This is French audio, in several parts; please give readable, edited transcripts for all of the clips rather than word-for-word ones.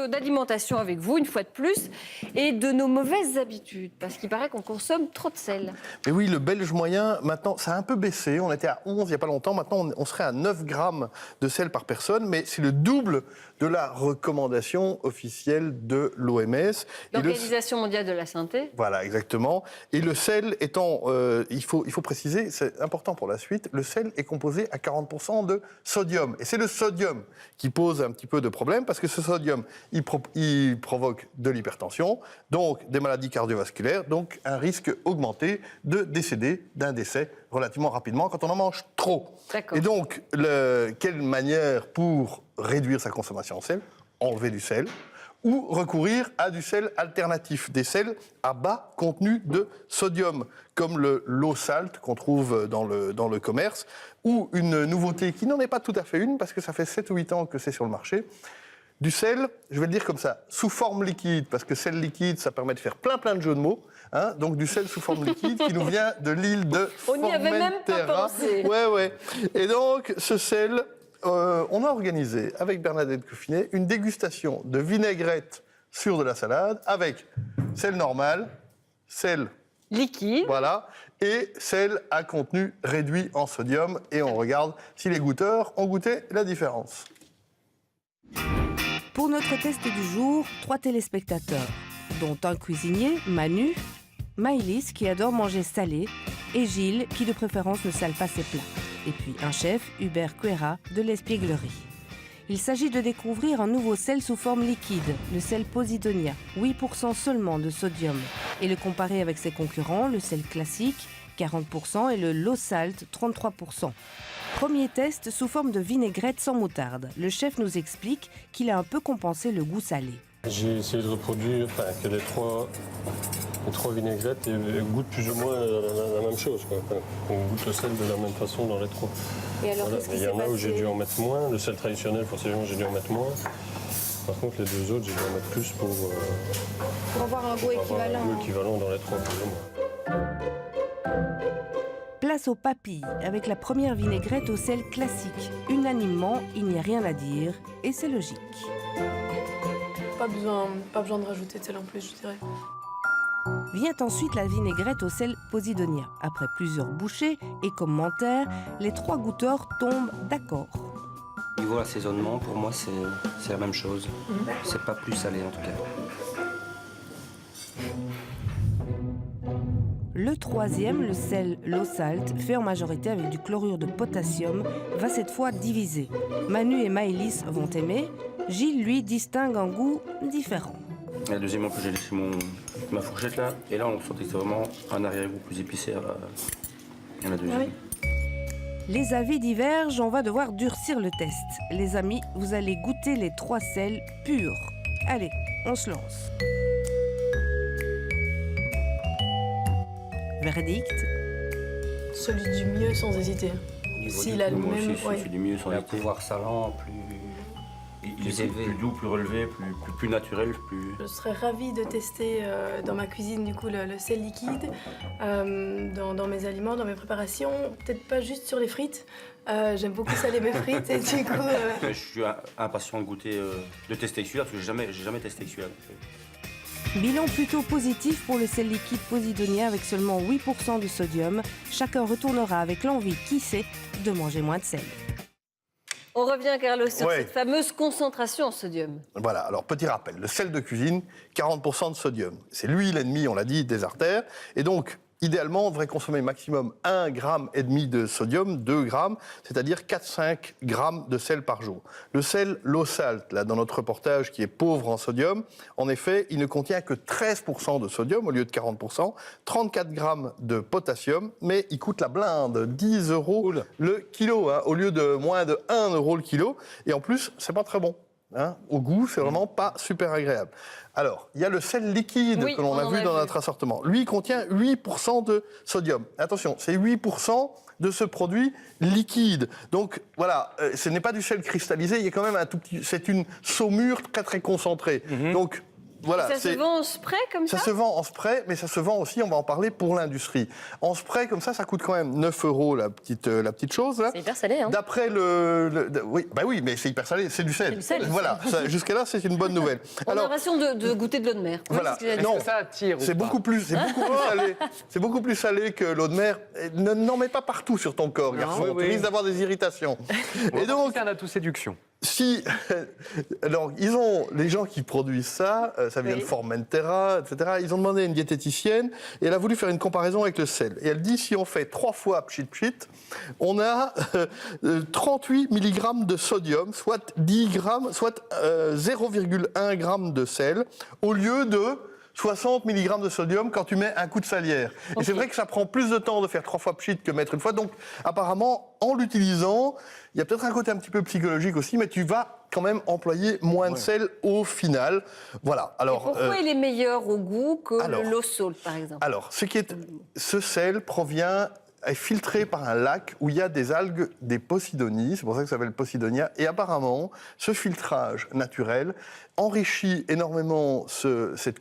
d'alimentation avec vous, une fois de plus, et de nos mauvaises habitudes, parce qu'il paraît qu'on consomme trop de sel. Mais oui, le Belge moyen, maintenant, ça a un peu baissé. On était à 11 il n'y a pas longtemps. Maintenant, on serait à 9 grammes de sel par personne, mais c'est le double de la recommandation officielle de l'OMS. L'Organisation mondiale de la santé. Voilà, exactement. Et le sel étant, il faut préciser, c'est important pour la suite, le sel est composé à 40% de sodium. Et c'est le sodium qui pose un petit peu de problème, parce que ce sodium, il provoque de l'hypertension, donc des maladies cardiovasculaires, donc un risque augmenté de décéder d'un décès relativement rapidement quand on en mange trop. D'accord. Et donc, quelle manière pour réduire sa consommation en sel? Enlever du sel, ou recourir à du sel alternatif, des sels à bas contenu de sodium, comme le low salt qu'on trouve dans le commerce, ou une nouveauté qui n'en est pas tout à fait une, parce que ça fait 7 ou 8 ans que c'est sur le marché, du sel, je vais le dire comme ça, sous forme liquide, parce que sel liquide, ça permet de faire plein de jeux de mots, hein, donc du sel sous forme liquide qui nous vient de l'île de Formentera. On n'y avait même pas pensé. Ouais. Et donc, ce sel, on a organisé, avec Bernadette Coffinet, une dégustation de vinaigrette sur de la salade, avec sel normal, sel liquide, voilà, et sel à contenu réduit en sodium, et on regarde si les goûteurs ont goûté la différence. Pour notre test du jour, 3 téléspectateurs, dont un cuisinier, Manu, Maëlys, qui adore manger salé, et Gilles, qui de préférence ne sale pas ses plats. Et puis un chef, Hubert Cuera, de l'Espièglerie. Il s'agit de découvrir un nouveau sel sous forme liquide, le sel Posidonia, 8% seulement de sodium, et le comparer avec ses concurrents, le sel classique, 40%, et le low salt, 33%. Premier test sous forme de vinaigrette sans moutarde. Le chef nous explique qu'il a un peu compensé le goût salé. J'ai essayé de reproduire que les trois vinaigrettes goûtent plus ou moins la même chose, quoi. On goûte le sel de la même façon dans les trois. Et alors, voilà. qu'est-ce qui Il y s'est en a où passé? j'ai dû en mettre moins. Le sel traditionnel, forcément, j'ai dû en mettre moins. Par contre, les deux autres, j'ai dû en mettre plus pour avoir un goût équivalent. Un goût équivalent dans les trois, plus ou moins. Place aux papilles, avec la première vinaigrette au sel classique. Unanimement, il n'y a rien à dire, et c'est logique. Pas besoin de rajouter de sel en plus, je dirais. Vient ensuite la vinaigrette au sel Posidonia. Après plusieurs bouchées et commentaires, les 3 goûteurs tombent d'accord. Niveau assaisonnement, pour moi, c'est la même chose. C'est pas plus salé, en tout cas. Le troisième, le sel low salt, fait en majorité avec du chlorure de potassium, va cette fois diviser. Manu et Maëlys vont aimer. Gilles, lui, distingue un goût différent. La deuxième, en plus, j'ai laissé ma fourchette là. Et là, on sentait que c'était vraiment un arrière-goût plus épicé à la deuxième. Oui. Les avis divergent, on va devoir durcir le test. Les amis, vous allez goûter les 3 sels purs. Allez, on se lance. Verdict. Celui du mieux sans hésiter. S'il a le moi même. aussi, celui du mieux sans Un hésiter. pouvoir salant plus élevé. Plus doux, plus relevé, plus naturel, plus... Je serais ravie de tester dans ma cuisine du coup le sel liquide, dans mes aliments, dans mes préparations. Peut-être pas juste sur les frites. J'aime beaucoup saler mes frites et du coup. Je suis impatient de goûter, de tester celui-là parce que j'ai jamais testé celui-là. Bilan plutôt positif pour le sel liquide Posidonia avec seulement 8% de sodium. Chacun retournera avec l'envie, qui sait, de manger moins de sel. On revient, Carlos, sur cette fameuse concentration en sodium. Voilà, alors petit rappel, le sel de cuisine, 40% de sodium. C'est lui l'ennemi, on l'a dit, des artères. Et donc, idéalement, on devrait consommer maximum 1,5 g de sodium, 2 grammes, c'est-à-dire 4-5 grammes de sel par jour. Le sel low salt, là, dans notre reportage, qui est pauvre en sodium, en effet, il ne contient que 13% de sodium au lieu de 40%, 34 grammes de potassium, mais il coûte la blinde, 10 € le kilo, hein, au lieu de moins de 1 € le kilo. Et en plus, c'est pas très bon. Hein, au goût, c'est vraiment pas super agréable. Alors, il y a le sel liquide que l'on a vu dans notre assortiment. Lui, il contient 8% de sodium. Attention, c'est 8% de ce produit liquide. Donc, voilà, ce n'est pas du sel cristallisé, il y a quand même un tout petit... C'est une saumure très, très concentrée. Donc, voilà, Ça se vend en spray comme ça ça se vend en spray, mais ça se vend aussi, on va en parler, pour l'industrie. En spray, comme ça coûte quand même 9 € la petite chose. Là. C'est hyper salé, hein. D'après oui, mais c'est hyper salé, c'est du sel. C'est du sel. Voilà, jusqu'à là, c'est une bonne nouvelle. On a l'impression de goûter de l'eau de mer. Voilà. Oui, c'est ce que Non, Est-ce que ça attire c'est ou pas beaucoup plus salé. C'est beaucoup plus salé que l'eau de mer. N'en mets pas partout sur ton corps, garçon. oui, Tu oui. risques d'avoir des irritations. Et donc, c'est un atout séduction. si, alors, les gens qui produisent ça, ça vient de Formentera, etc., ils ont demandé à une diététicienne et elle a voulu faire une comparaison avec le sel. Et elle dit, si on fait 3 fois pchit pchit, on a 38 mg de sodium, soit 10 grammes, soit 0,1 g de sel, au lieu de 60 mg de sodium quand tu mets un coup de salière. Et c'est vrai que ça prend plus de temps de faire 3 fois pchit que mettre une fois. Donc, apparemment, en l'utilisant, il y a peut-être un côté un petit peu psychologique aussi, mais tu vas quand même employer moins de sel au final. Voilà. Alors, pourquoi il est meilleur au goût que le low salt, par exemple? alors, ce sel est filtré par un lac où il y a des algues, des Posidonies, c'est pour ça que ça s'appelle Posidonia, et apparemment, ce filtrage naturel enrichit énormément cette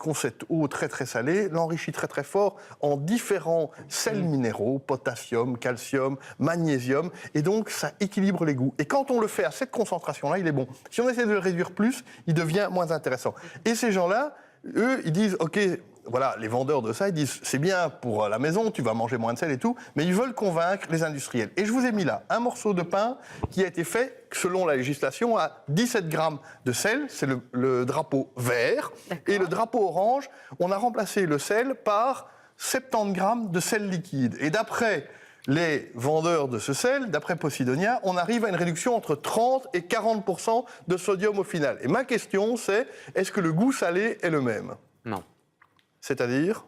eau très très salée, l'enrichit très très fort en différents sels minéraux, potassium, calcium, magnésium, et donc ça équilibre les goûts. Et quand on le fait à cette concentration-là, il est bon. Si on essaie de le réduire plus, il devient moins intéressant. Et ces gens-là, eux, ils disent, OK, voilà, les vendeurs de ça, ils disent, c'est bien pour la maison, tu vas manger moins de sel et tout, mais ils veulent convaincre les industriels. Et je vous ai mis là un morceau de pain qui a été fait, selon la législation, à 17 grammes de sel, c'est le drapeau vert, et le drapeau orange, on a remplacé le sel par 70 grammes de sel liquide. Et d'après les vendeurs de ce sel, d'après Posidonia, on arrive à une réduction entre 30 et 40% de sodium au final. Et ma question, c'est, est-ce que le goût salé est le même ? Non. C'est-à-dire ?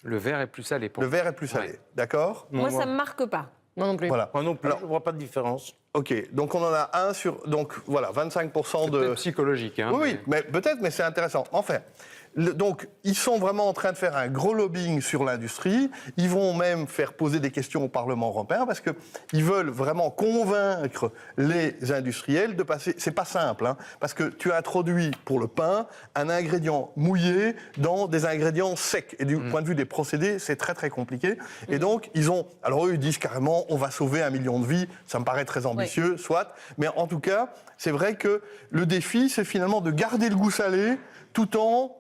Le vert est plus salé. Pour Le vert est plus salé, Ouais. d'accord ? Moi, ça ne me marque pas. Moi non plus. Voilà. Moi non plus, Alors, je ne vois pas de différence. Ok, donc on en a un sur... Donc voilà, 25% C'est de... peut-être psychologique. Hein, Oui, mais peut-être, mais c'est intéressant. Enfin, donc, ils sont vraiment en train de faire un gros lobbying sur l'industrie. Ils vont même faire poser des questions au Parlement européen parce qu'ils veulent vraiment convaincre les industriels de passer... C'est pas simple, hein, parce que tu introduis pour le pain un ingrédient mouillé dans des ingrédients secs. Et du point de vue des procédés, c'est très, très compliqué. Et donc, ils ont... Alors eux, ils disent carrément, on va sauver 1 million de vies. Ça me paraît très ambitieux, soit. Mais en tout cas, c'est vrai que le défi, c'est finalement de garder le goût salé tout en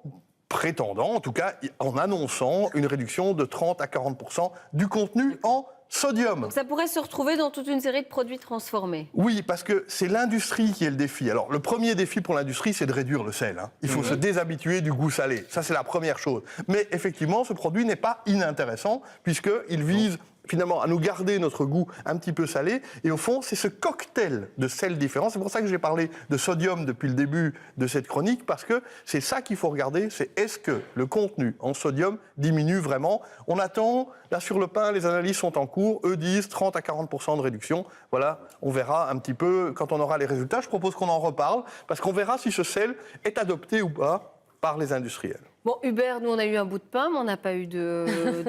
prétendant, en tout cas en annonçant une réduction de 30 à 40% du contenu en sodium. Donc ça pourrait se retrouver dans toute une série de produits transformés. Oui, parce que c'est l'industrie qui est le défi. Alors, le premier défi pour l'industrie, c'est de réduire le sel. Hein. Il faut se déshabituer du goût salé. Ça, c'est la première chose. Mais effectivement, ce produit n'est pas inintéressant, puisqu'il vise finalement à nous garder notre goût un petit peu salé. Et au fond, c'est ce cocktail de sel différents. C'est pour ça que j'ai parlé de sodium depuis le début de cette chronique, parce que c'est ça qu'il faut regarder, c'est est-ce que le contenu en sodium diminue vraiment. On attend, là sur le pain, les analyses sont en cours. Eux disent 30 à 40% de réduction. Voilà, on verra un petit peu quand on aura les résultats. Je propose qu'on en reparle, parce qu'on verra si ce sel est adopté ou pas par les industriels. Bon, Hubert, nous, on a eu un bout de pain, mais on n'a pas eu de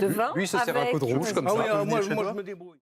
vin. Lui, il se sert un avec- peu de rouge comme Ah ça. oui, peut moi venir chez je toi me débrouille.